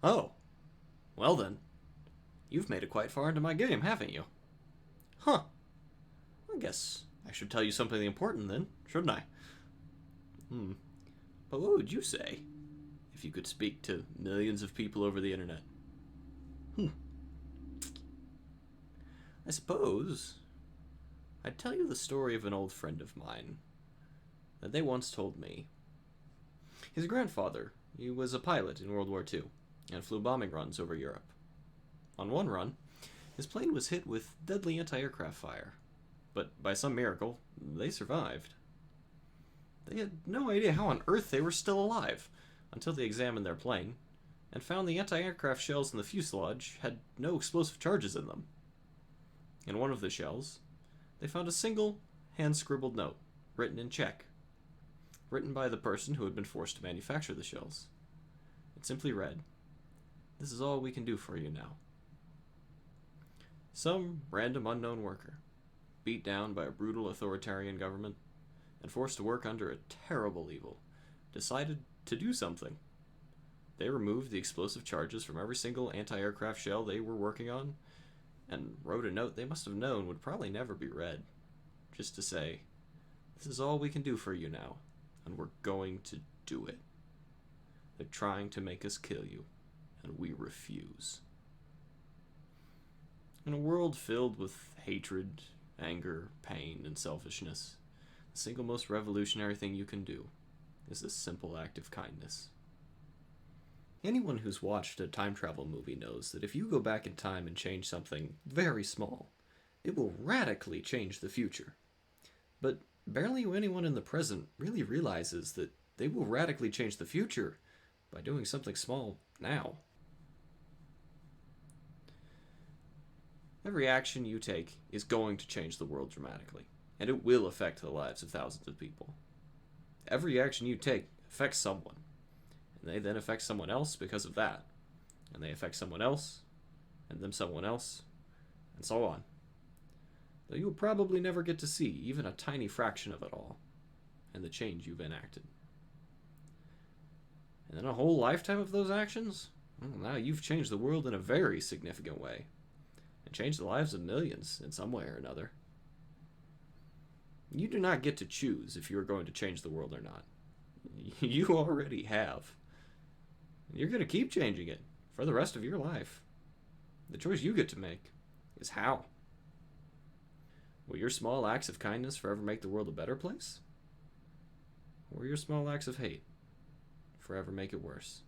Oh, well then. You've made it quite far into my game, haven't you? Huh. I guess I should tell you something important then, shouldn't I? But what would you say if you could speak to millions of people over the internet? I suppose I'd tell you the story of an old friend of mine that they once told me. His grandfather, he was a pilot in World War II and flew bombing runs over Europe. On one run, his plane was hit with deadly anti-aircraft fire, but by some miracle, they survived. They had no idea how on earth they were still alive until they examined their plane and found the anti-aircraft shells in the fuselage had no explosive charges in them. In one of the shells, they found a single hand-scribbled note written in Czech, written by the person who had been forced to manufacture the shells. It simply read, "This is all we can do for you now." Some random unknown worker, beat down by a brutal authoritarian government and forced to work under a terrible evil, decided to do something. They removed the explosive charges from every single anti-aircraft shell they were working on and wrote a note they must have known would probably never be read, just to say, "This is all we can do for you now, and we're going to do it. They're trying to make us kill you, and we refuse." In a world filled with hatred, anger, pain, and selfishness, the single most revolutionary thing you can do is this simple act of kindness. Anyone who's watched a time travel movie knows that if you go back in time and change something very small, it will radically change the future. But barely anyone in the present really realizes that they will radically change the future by doing something small now. Every action you take is going to change the world dramatically, and it will affect the lives of thousands of people. Every action you take affects someone, and they then affect someone else because of that, and they affect someone else, and then someone else, and so on. Though you'll probably never get to see even a tiny fraction of it all, and the change you've enacted. And then a whole lifetime of those actions? Well, now you've changed the world in a very significant way, and changed the lives of millions in some way or another. You do not get to choose if you are going to change the world or not. You already have. And you're going to keep changing it for the rest of your life. The choice you get to make is how. Will your small acts of kindness forever make the world a better place? Or will your small acts of hate forever make it worse?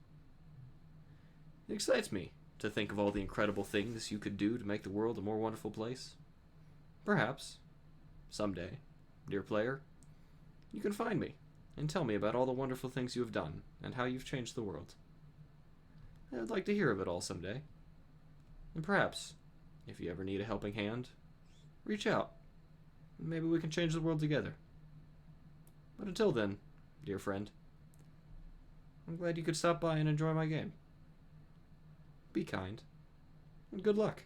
It excites me to think of all the incredible things you could do to make the world a more wonderful place. Perhaps, someday, dear player, you can find me and tell me about all the wonderful things you have done and how you've changed the world. I'd like to hear of it all someday. And perhaps, if you ever need a helping hand, reach out. Maybe we can change the world together. But until then, dear friend, I'm glad you could stop by and enjoy my game. Be kind, and good luck.